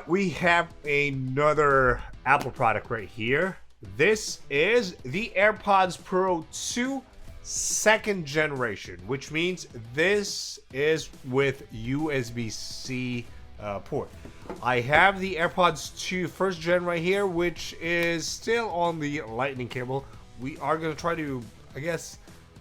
we have another Apple product right here. This is the AirPods Pro 2 second generation, which means this is with USB-C port. I have the AirPods 2 first gen right here, which is still on the lightning cable. We are going to try to, I guess,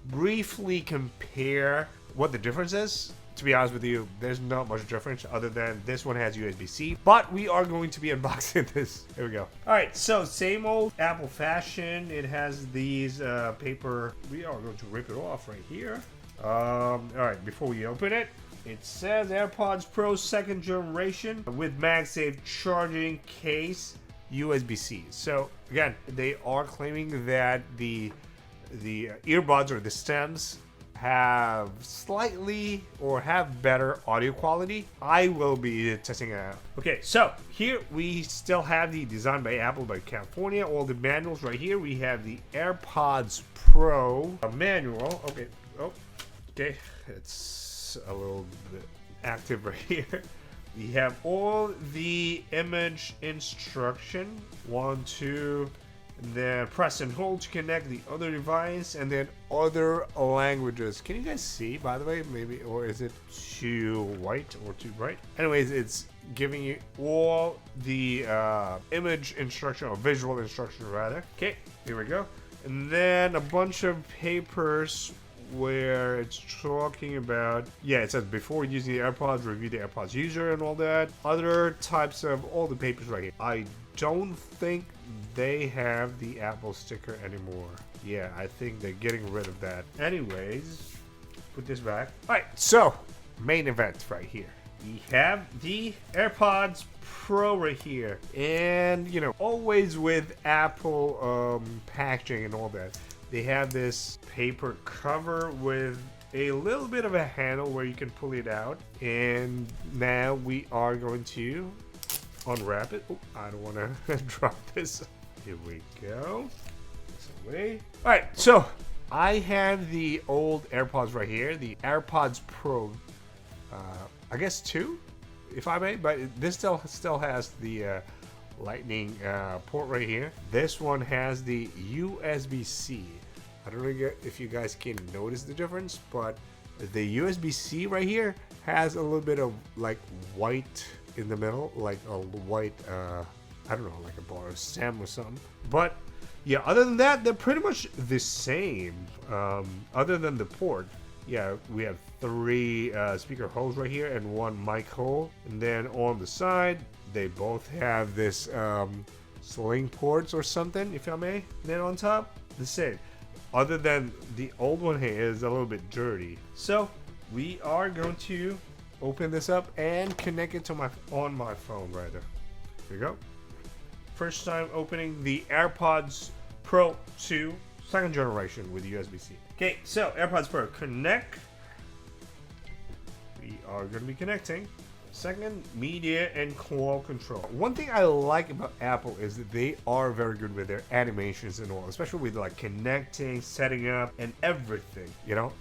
briefly compare what the difference is. To be honest with you, there's not much difference other than this one has USB-C, but we are going to be unboxing this. Here we go. All right, so same old Apple fashion. It has these paper. We are going to rip it off right here. All right, before we open it, it says AirPods Pro second generation with MagSafe charging case USB-C. So again, they are claiming that the earbuds or the stems have slightly or have better audio quality. I will be testing it out. Okay, so here we still have the Designed by Apple by California. All the manuals right here. We have the AirPods Pro manual. Okay, oh, okay, it's a little bit active right here. We have all the image instruction. 1, 2. And then press and hold to connect the other device, and then other languages. Can you guys see, by the way? Maybe, or is it too white or too bright? Anyways, it's giving you all the image instruction, or visual instruction rather. Okay, here we go. And then a bunch of papers where it's talking about, yeah, it says before using the AirPods, review the AirPods user and all that. Other types of all the papers right here. I don't think they have the Apple sticker anymore. Yeah, I think they're getting rid of that. Anyways, put this back. All right, so main event right here. We have the AirPods Pro right here. And, you know, always with Apple packaging and all that, they have this paper cover with a little bit of a handle where you can pull it out. And now we are going to unwrap it. Oh, I don't want to drop this. Here we go. This away. All right, so I have the old AirPods right here, the AirPods Pro, I guess 2, if I may, but this still has the lightning port right here. This one has the USB-C. I don't know if you guys can notice the difference, but the USB-C right here has a little bit of like white in the middle, like a white, I don't know, like a bar or stem or something. But yeah, other than that, they're pretty much the same. Other than the port, yeah, we have 3 speaker holes right here and 1 mic hole. And then on the side, they both have this sling ports or something, if I may. And then on top, the same. Other than the old one here is a little bit dirty. So we are going to open this up and connect it to my phone right there. Here we go. First time opening the AirPods Pro 2 second generation with USB-C. Okay, so AirPods Pro connect. We are going to be connecting. Second, media and call control. One thing I like about Apple is that they are very good with their animations and all, especially with like connecting, setting up, and everything, you know?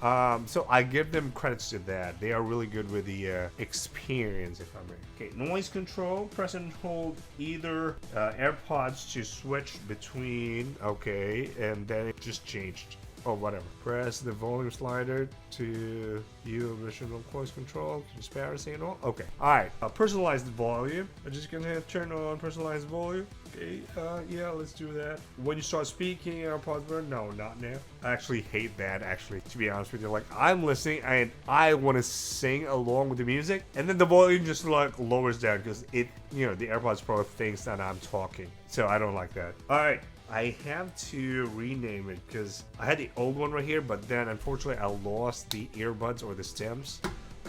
So I give them credits to that. They are really good with the experience, if I may. Okay, noise control. Press and hold either AirPods to switch between, okay, and then it just changed. Oh, whatever. Press the volume slider to view additional voice control, transparency and all. Okay. All right. Personalized volume. I'm just gonna turn on personalized volume. Okay. Yeah, let's do that. When you start speaking, AirPods burn. No, not now. I actually hate that. Actually, to be honest with you, like I'm listening and I want to sing along with the music, and then the volume just like lowers down because it, you know, the AirPods Pro thinks that I'm talking. So I don't like that. All right. I have to rename it because I had the old one right here, but then unfortunately I lost the earbuds or the stems.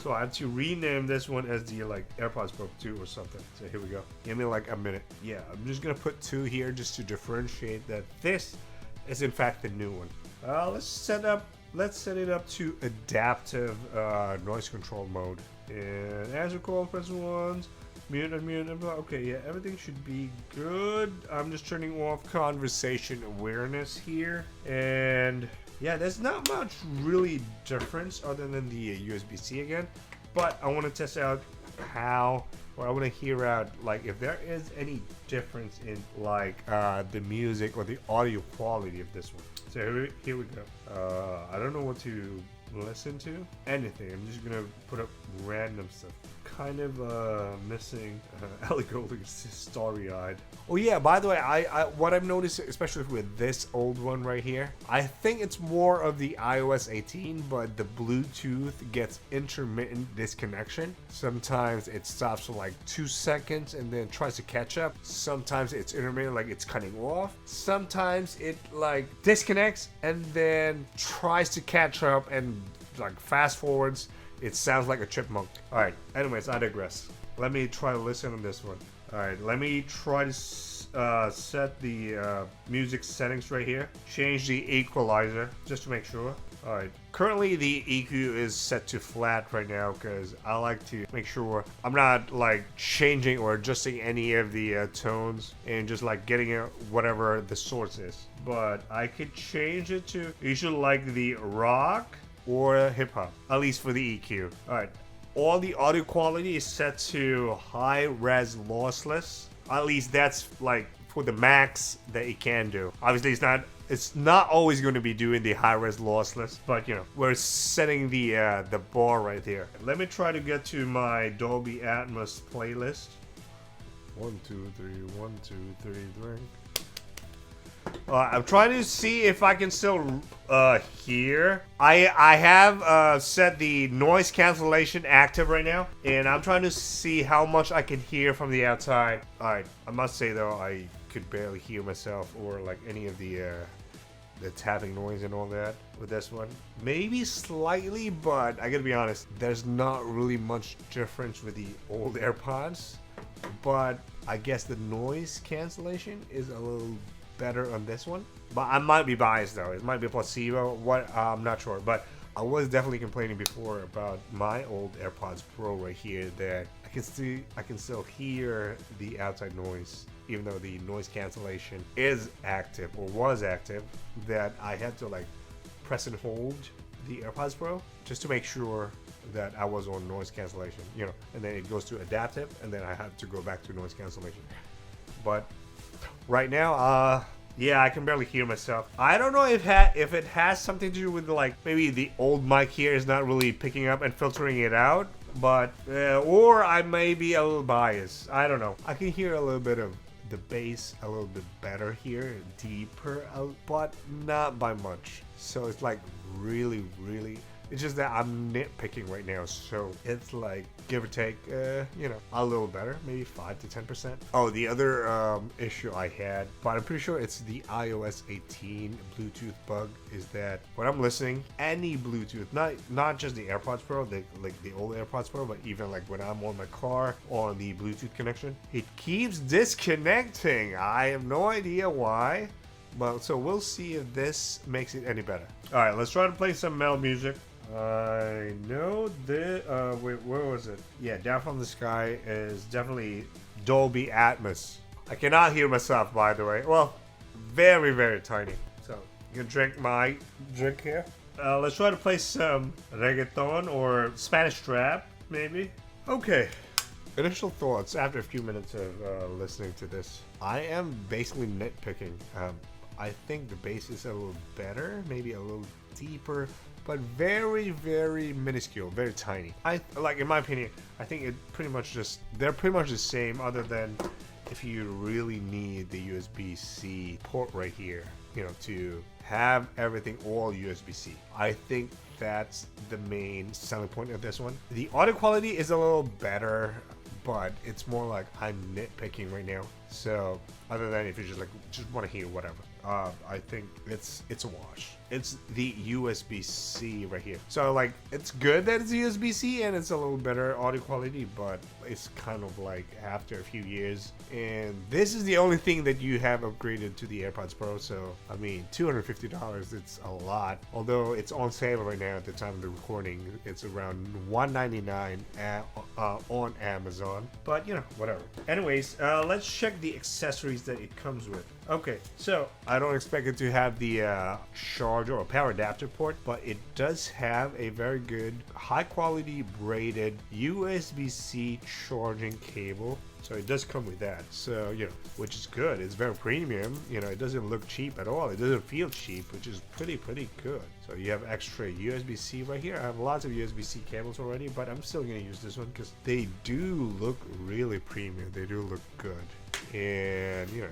So I have to rename this one as the like AirPods Pro 2 or something. So here we go. Give me like a minute. Yeah, I'm just gonna put 2 here just to differentiate that this is in fact the new one. Let's set it up to adaptive noise control mode. And as we call, press 1. Mute, unmute, okay, yeah, everything should be good. I'm just turning off conversation awareness here. And yeah, there's not much really difference other than the USB-C again. But I want to test out how Or I want to hear out like if there is any difference in like the music or the audio quality of this one. So here we go. I don't know what to listen to. Anything. I'm just gonna put up random stuff. Kind of missing Ellie Goulding is starry-eyed. Oh yeah, by the way, I what I've noticed, especially with this old one right here, I think it's more of the iOS 18, but the Bluetooth gets intermittent disconnection. Sometimes it stops for like 2 seconds and then tries to catch up. Sometimes it's intermittent, like it's cutting off. Sometimes it like disconnects and then tries to catch up and like fast forwards. It sounds like a chipmunk. Alright, anyways, I digress. Let me try to listen on this one. Alright, let me try to set the music settings right here. Change the equalizer, just to make sure. Alright, currently the EQ is set to flat right now because I like to make sure I'm not like changing or adjusting any of the tones and just like getting it whatever the source is. But I could change it to usually like the rock or hip hop, at least for the EQ. Alright, all the audio quality is set to high res lossless. At least that's like for the max that it can do. Obviously it's not always going to be doing the high res lossless, but you know, we're setting the bar right here. Let me try to get to my Dolby Atmos playlist. 1 2 3 1 2 3 3. I'm trying to see if I can still hear. I have set the noise cancellation active right now, and I'm trying to see how much I can hear from the outside. Alright, I must say though, I could barely hear myself or like any of the tapping noise and all that with this one. Maybe slightly, but I gotta be honest, there's not really much difference with the old AirPods. But I guess the noise cancellation is a little better on this one, but I might be biased though. It might be a placebo. What I'm not sure, but I was definitely complaining before about my old AirPods Pro right here that I can still hear the outside noise, even though the noise cancellation is active or was active. That I had to like press and hold the AirPods Pro just to make sure that I was on noise cancellation, you know, and then it goes to adaptive, and then I had to go back to noise cancellation. But right now, yeah, I can barely hear myself. I don't know if it has something to do with like maybe the old mic here is not really picking up and filtering it out, but or I may be a little biased. I don't know. I can hear a little bit of the bass a little bit better here, deeper out, but not by much. So it's like really. It's just that I'm nitpicking right now, so it's like give or take, you know, a little better, maybe 5 to 10%. Oh, the other issue I had, but I'm pretty sure it's the iOS 18 Bluetooth bug, is that when I'm listening, any Bluetooth, not just the AirPods Pro, like the old AirPods Pro, but even like when I'm on my car on the Bluetooth connection, it keeps disconnecting. I have no idea why. Well, so we'll see if this makes it any better. All right, let's try to play some metal music. I know the wait, where was it? Yeah, Down from the Sky is definitely Dolby Atmos. I cannot hear myself, by the way. Well, very tiny. So you can drink my drink here. Let's try to play some reggaeton or Spanish trap, maybe. Okay. Initial thoughts after a few minutes of listening to this. I am basically nitpicking. I think the bass is a little better, maybe a little deeper, but very minuscule, very tiny. I like, in my opinion, I think they're pretty much the same, other than if you really need the USB-C port right here, you know, to have everything all USB-C. I think that's the main selling point of this one. The audio quality is a little better, but it's more like I'm nitpicking right now. So other than if you just want to hear whatever, I think it's a wash. It's the USB-C right here. So like, it's good that it's USB-C and it's a little better audio quality, but it's kind of like after a few years, and this is the only thing that you have upgraded to the AirPods Pro. So I mean, $250, it's a lot. Although it's on sale right now at the time of the recording, it's around $199 on Amazon. But you know, whatever. Anyways, let's check check the accessories that it comes with. Okay, so I don't expect it to have the charger or power adapter port, but it does have a very good, high quality braided USB-C charging cable. So it does come with that. So, you know, which is good. It's very premium. You know, it doesn't look cheap at all. It doesn't feel cheap, which is pretty good. So you have extra USB-C right here. I have lots of USB-C cables already, but I'm still going to use this one because they do look really premium. They do look good. And, you know,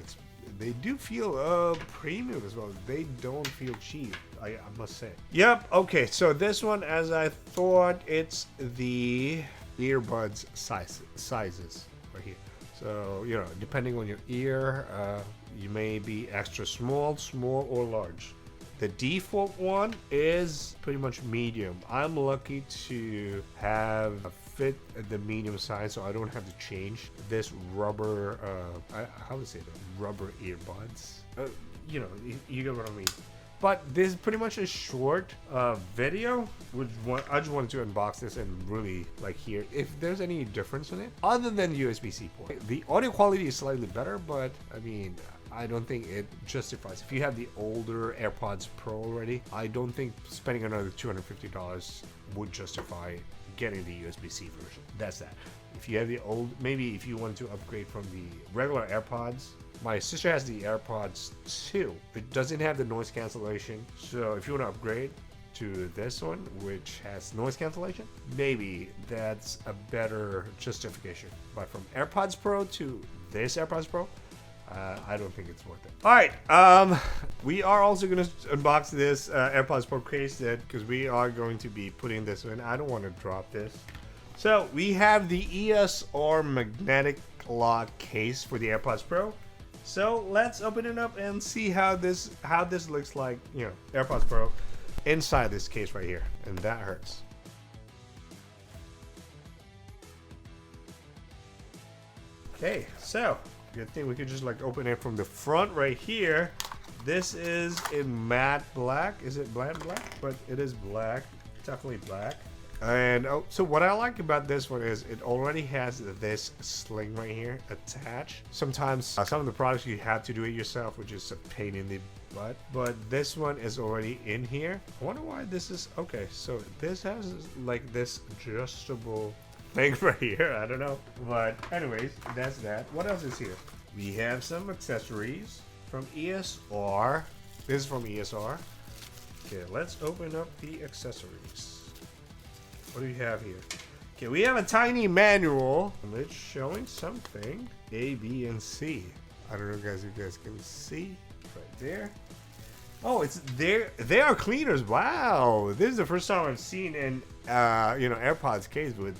they do feel premium as well. They don't feel cheap, I must say. Yep, okay, so this one, as I thought, it's the earbuds sizes right here. So, you know, depending on your ear, you may be extra small, or large. The default one is pretty much medium. I'm lucky to have a fit the medium size, so I don't have to change this rubber, how to say that? Rubber earbuds. You know, you get what I mean. But this is pretty much a short video. I just wanted to unbox this and really like hear if there's any difference in it other than USB-C port. The audio quality is slightly better, but I mean, I don't think it justifies. If you have the older AirPods Pro already, I don't think spending another $250 would justify getting the USB-C version. That's that. If you have the old, maybe if you want to upgrade from the regular AirPods. My sister has the AirPods 2. It doesn't have the noise cancellation. So if you want to upgrade to this one, which has noise cancellation, maybe that's a better justification. But from AirPods Pro to this AirPods Pro, I don't think it's worth it. All right, we are also going to unbox this AirPods Pro case because we are going to be putting this in. I don't want to drop this. So we have the ESR Magnetic Lock case for the AirPods Pro. So let's open it up and see how this looks like, you know, AirPods Pro inside this case right here. And that hurts. Okay, so good thing we could just like open it from the front right here. This is in matte black. Is it black? But it is black, definitely black. And so what I like about this one is it already has this sling right here attached. Sometimes some of the products you have to do it yourself, which is a pain in the butt. But this one is already in here. I wonder why this is okay. So this has like this adjustable thing right here. I don't know. But anyways, that's that. What else is here? We have some accessories from ESR. This is from ESR. Okay, let's open up the accessories. What do we have here? Okay, we have a tiny manual. It's showing something. A, B, and C. I don't know, guys, if you guys can see. Right there. Oh, it's there. They are cleaners. Wow. This is the first time I've seen an you know, AirPods case with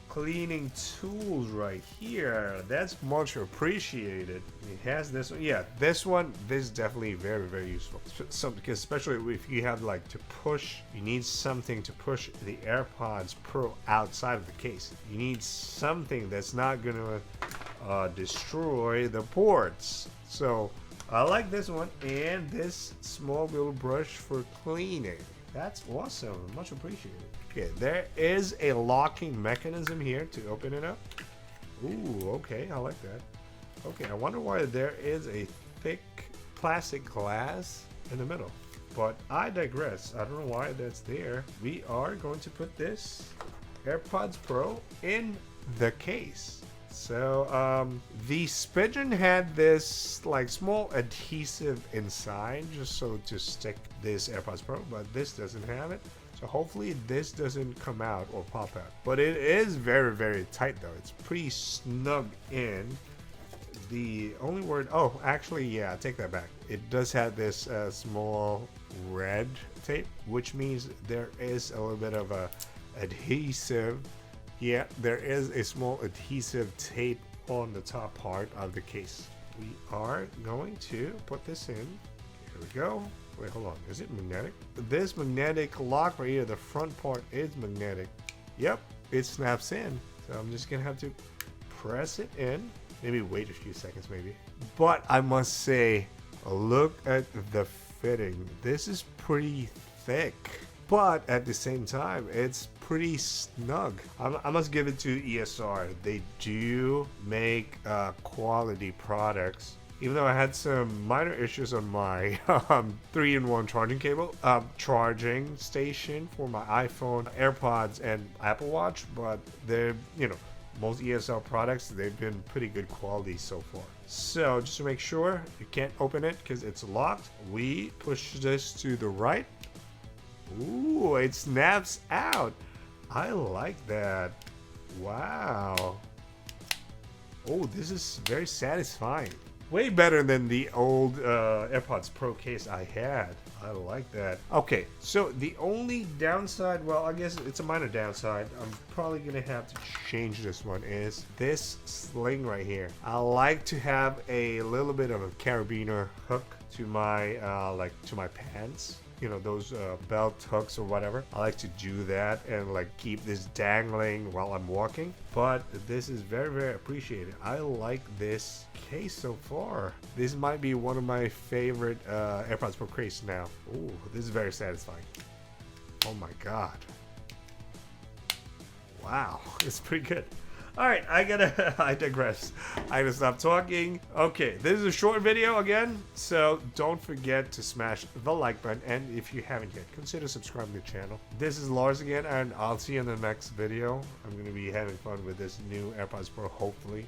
cleaning tools right here. That's much appreciated. It has this one. Yeah, this is definitely very useful. So because especially if you have like to push, you need something to push the AirPods Pro outside of the case. You need something that's not gonna destroy the ports. So I like this one and this small little brush for cleaning. That's awesome. Much appreciated. Okay, there is a locking mechanism here to open it up. Ooh, okay, I like that. Okay, I wonder why there is a thick plastic glass in the middle. But I digress. I don't know why that's there. We are going to put this AirPods Pro in the case. So the Spigeon had this like small adhesive inside just so to stick this AirPods Pro, but this doesn't have it. So hopefully this doesn't come out or pop out. But it is very tight though. It's pretty snug in. The only word, oh, actually, yeah, take that back. It does have this small red tape, which means there is a little bit of a adhesive. Yeah, there is a small adhesive tape on the top part of the case. We are going to put this in. Here we go. Wait, hold on. Is it magnetic? This magnetic lock right here, the front part is magnetic. Yep, it snaps in. So I'm just going to have to press it in. Maybe wait a few seconds, maybe. But I must say, look at the fitting. This is pretty thick. But at the same time, it's pretty snug. I must give it to ESR. They do make quality products. Even though I had some minor issues on my 3-in-1 charging cable, charging station for my iPhone, AirPods, and Apple Watch, but they're, most ESL products, they've been pretty good quality so far. So just to make sure you can't open it because it's locked, we push this to the right. Ooh, it snaps out. I like that. Wow. Oh, this is very satisfying. Way better than the old AirPods Pro case I had. I like that. Okay, so the only downside, well, I guess it's a minor downside, I'm probably gonna have to change this one, is this sling right here. I like to have a little bit of a carabiner hook to my to my pants. Those belt hooks or whatever. I like to do that and keep this dangling while I'm walking. But this is very, very appreciated. I like this case so far. This might be one of my favorite AirPods Pro case now. Ooh, this is very satisfying. Oh my God. Wow, it's pretty good. All right, I digress. I gotta stop talking. Okay, this is a short video again, so don't forget to smash the like button, and if you haven't yet, consider subscribing to the channel. This is Lars again, and I'll see you in the next video. I'm gonna be having fun with this new AirPods Pro, hopefully.